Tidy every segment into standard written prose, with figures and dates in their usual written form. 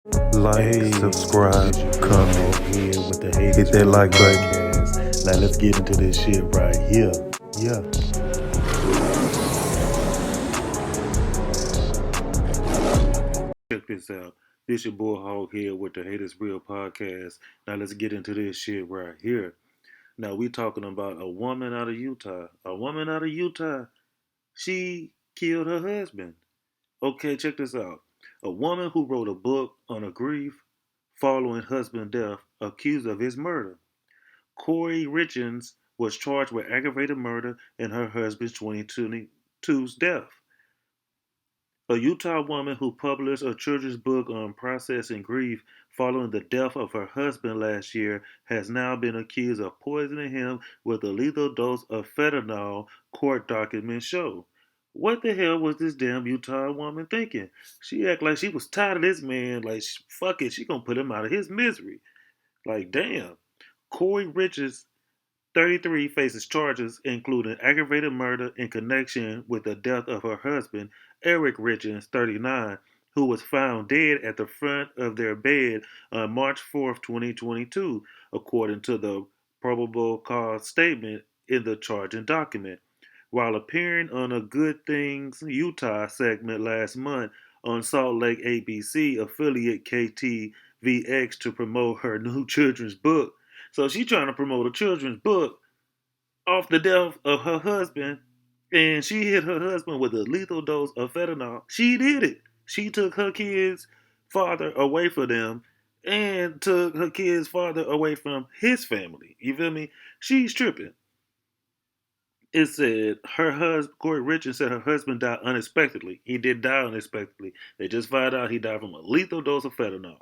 Like, subscribe, comment, hit that like button. Now let's get into this shit right here. Yeah. Check this out. This your boy Hog here with the Haters Real podcast. Now let's get into this shit right here. Now we talking about a woman out of Utah. A woman out of Utah. She killed her husband. Okay, check this out. A woman who wrote a book on her grief following husband death accused of his murder. Corey Richens was charged with aggravated murder in her husband's 2022's death. A Utah woman who published a children's book on processing grief following the death of her husband last year has now been accused of poisoning him with a lethal dose of fentanyl, court documents show. What the hell was this damn Utah woman thinking? She act like she was tired of this man. Like, fuck it, she gonna put him out of his misery. Like, damn. Corey Richards 33 faces charges including aggravated murder in connection with the death of her husband, Eric Richards, 39, who was found dead at the front of their bed on March 4th, 2022, according to the probable cause statement in the charging document. While appearing on a Good Things Utah segment last month on Salt Lake ABC affiliate KTVX to promote her new children's book, so she trying to promote a children's book off the death of her husband, and she hit her husband with a lethal dose of fentanyl. She did it. She took her kid's father away from them and took her kid's father away from his family. You feel me? She's tripping. It said her husband, Corey Richards, said her husband died unexpectedly. He did die unexpectedly. They just found out he died from a lethal dose of fentanyl.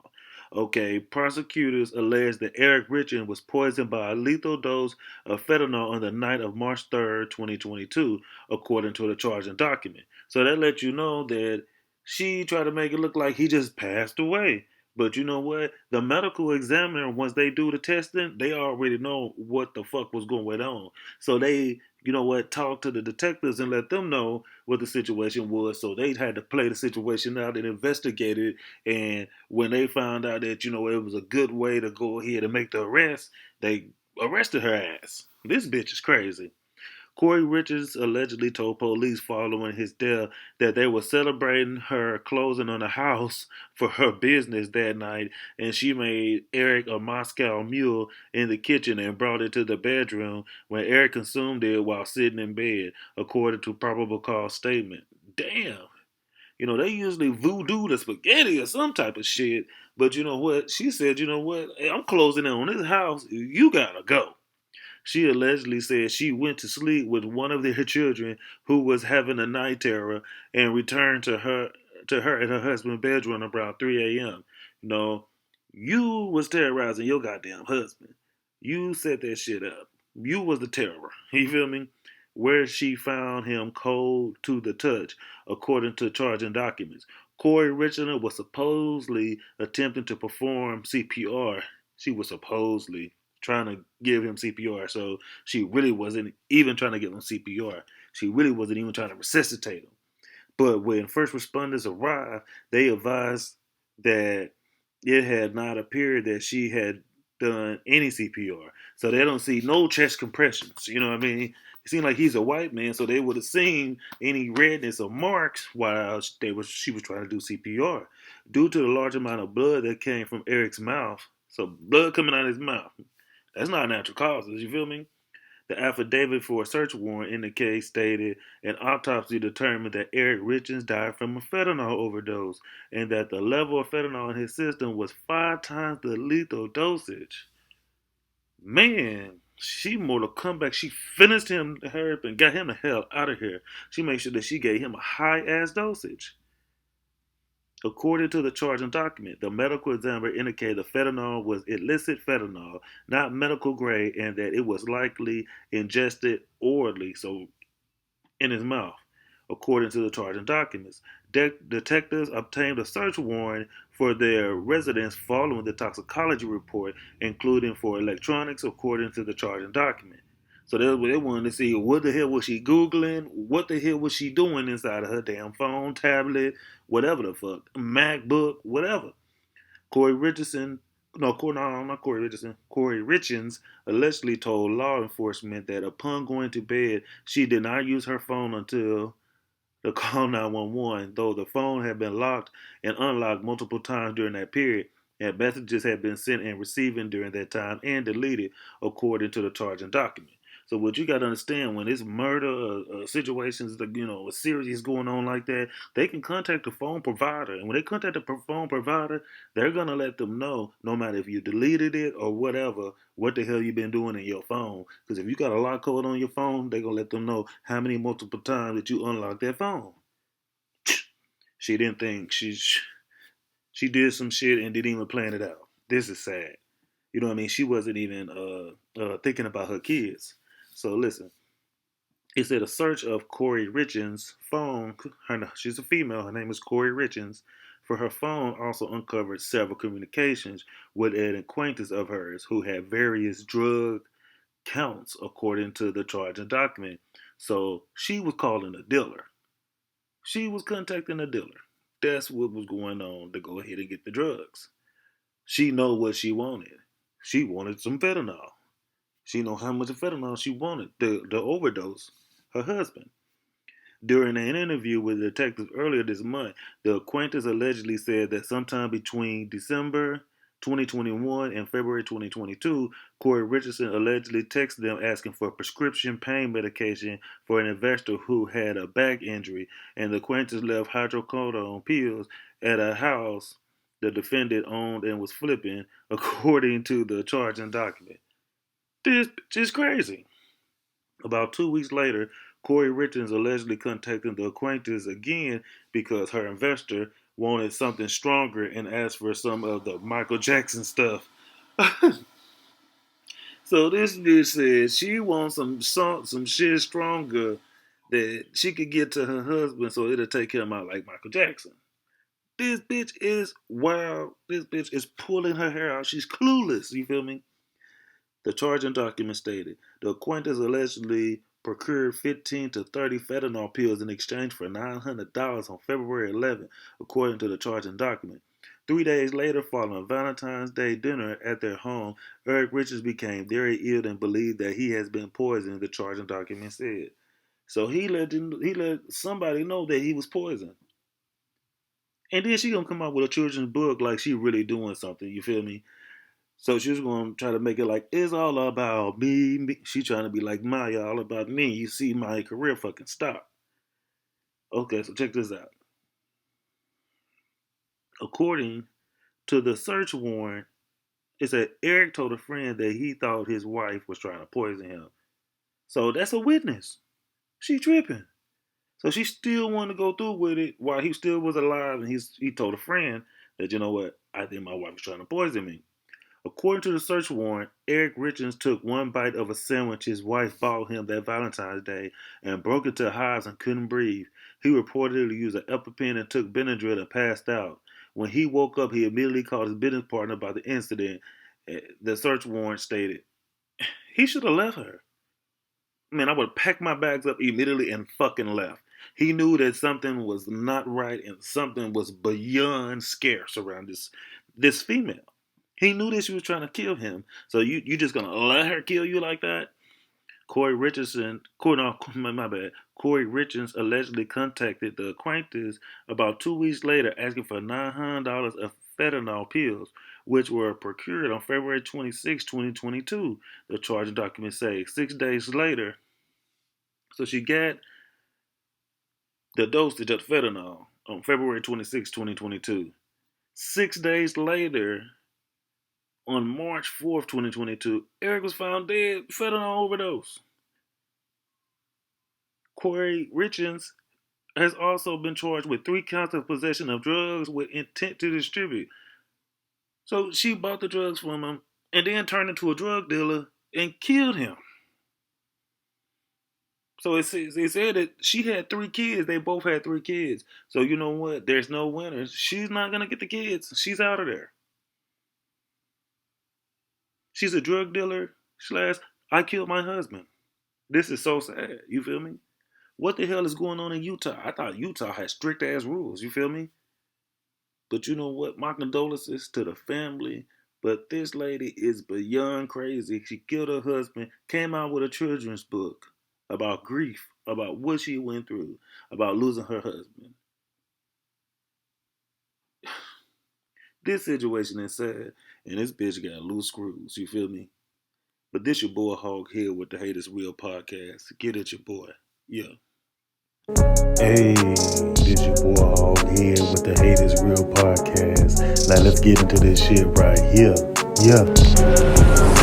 Okay, prosecutors allege that Eric Richards was poisoned by a lethal dose of fentanyl on the night of March 3rd, 2022, according to the charging document. So that lets you know that she tried to make it look like he just passed away. But you know what? The medical examiner, once they do the testing, they already know what the fuck was going on. So they, talk to the detectives and let them know what the situation was. So they had to play the situation out and investigate it. And when they found out that, it was a good way to go ahead and make the arrest, they arrested her ass. This bitch is crazy. Corey Richards allegedly told police following his death that they were celebrating her closing on a house for her business that night, and she made Eric a Moscow mule in the kitchen and brought it to the bedroom when Eric consumed it while sitting in bed, according to probable cause statement. Damn. They usually voodoo the spaghetti or some type of shit. But you know what? She said, hey, I'm closing in on this house. You gotta go. She allegedly said she went to sleep with one of their children who was having a night terror and returned to her and her husband's bedroom around 3 a.m. You know, you was terrorizing your goddamn husband. You set that shit up. You was the terror. You feel me? Where she found him cold to the touch, according to charging documents. Corey Richardson was supposedly attempting to perform CPR. She was supposedly trying to give him CPR. So she really wasn't even trying to give him CPR. She really wasn't even trying to resuscitate him. But when first responders arrived, they advised that it had not appeared that she had done any CPR. So they don't see no chest compressions. You know what I mean? It seemed like he's a white man, so they would have seen any redness or marks while she was trying to do CPR. Due to the large amount of blood that came from Eric's mouth, so blood coming out of his mouth, that's not natural causes, you feel me? The affidavit for a search warrant in the case stated an autopsy determined that Eric Richards died from a fentanyl overdose and that the level of fentanyl in his system was 5 times the lethal dosage. Man, she Mortal Comeback. She finished her up and got him the hell out of here. She made sure that she gave him a high ass dosage. According to the charging document, the medical examiner indicated the fentanyl was illicit fentanyl, not medical grade, and that it was likely ingested orally, so in his mouth. According to the charging documents, detectives obtained a search warrant for their residence following the toxicology report, including for electronics, according to the charging document. So they wanted to see what the hell was she Googling, what the hell was she doing inside of her damn phone, tablet, whatever the fuck, MacBook, whatever. Corey Richardson, no, not Corey Richardson. Corey Richens allegedly told law enforcement that upon going to bed, she did not use her phone until the call 911, though the phone had been locked and unlocked multiple times during that period, and messages had been sent and receiving during that time and deleted, according to the charging document. So what you got to understand when it's murder situations, a series going on like that, they can contact the phone provider, and when they contact the phone provider, they're gonna let them know, no matter if you deleted it or whatever, what the hell you been doing in your phone. Because if you got a lock code on your phone, they're gonna let them know how many multiple times that you unlocked that phone. She didn't think she did some shit and didn't even plan it out. This is sad. You know what I mean? She wasn't even thinking about her kids. So listen, it said a search of Corey Richens' phone. She's a female. Her name is Corey Richens. For her phone, also uncovered several communications with an acquaintance of hers who had various drug counts, according to the charging document. So she was calling a dealer. She was contacting a dealer. That's what was going on to go ahead and get the drugs. She know what she wanted. She wanted some fentanyl. She know how much fentanyl she wanted. The overdose. Her husband. During an interview with detectives earlier this month, the acquaintance allegedly said that sometime between December 2021 and February 2022, Corey Richardson allegedly texted them asking for prescription pain medication for an investor who had a back injury, and the acquaintance left hydrocodone pills at a house the defendant owned and was flipping, according to the charging document. This is crazy. About 2 weeks later, Corey Richards allegedly contacted the acquaintance again because her investor wanted something stronger and asked for some of the Michael Jackson stuff. So this bitch says she wants some shit stronger that she could get to her husband so it'll take him out like Michael Jackson. This bitch is wild. This bitch is pulling her hair out. She's clueless. You feel me? The charging document stated the acquaintance allegedly procured 15 to 30 fentanyl pills in exchange for $900 on February 11th, according to the charging document. 3 days later, following Valentine's Day dinner at their home, Eric Richards became very ill and believed that he has been poisoned, the charging document said. So he let somebody know that he was poisoned. And then she gonna come out with a children's book like she really doing something, you feel me? So she was gonna try to make it like it's all about me. She trying to be like Maya, all about me. You see my career fucking stop. Okay, so check this out. According to the search warrant, it said Eric told a friend that he thought his wife was trying to poison him. So that's a witness. She tripping. So she still wanted to go through with it while he still was alive, and he told a friend that, you know what, I think my wife was trying to poison me. According to the search warrant, Eric Richards took one bite of a sandwich his wife bought him that Valentine's Day and broke into hives and couldn't breathe. He reportedly used an EpiPen and took Benadryl and passed out. When he woke up, he immediately called his business partner about the incident. The search warrant stated he should have left her. Man, I would have packed my bags up immediately and fucking left. He knew that something was not right and something was beyond scarce around this female. He knew that she was trying to kill him. So you just gonna let her kill you like that? Corey Richards allegedly contacted the acquaintance about 2 weeks later asking for $900 of fentanyl pills, which were procured on February 26, 2022. The charging documents say 6 days later. So she got the dosage of fentanyl on February 26, 2022. 6 days later, on March 4th, 2022, Eric was found dead, fentanyl overdose. Corey Richards has also been charged with 3 counts of possession of drugs with intent to distribute. So she bought the drugs from him and then turned into a drug dealer and killed him. So it said that she had 3 kids. They both had 3 kids. So you know what? There's no winners. She's not going to get the kids. She's out of there. She's a drug dealer / I killed my husband. This is so sad. You feel me? What the hell is going on in Utah? I thought Utah had strict ass rules. You feel me? But you know what? My condolences to the family. But this lady is beyond crazy. She killed her husband, came out with a children's book about grief, about what she went through, about losing her husband. This situation is sad, and this bitch got loose screws. You feel me? But this your boy Hog here with the Haters Real podcast. Get at your boy. Yeah. Hey, this your boy Hog here with the Haters Real podcast. Now let's get into this shit right here. Yeah.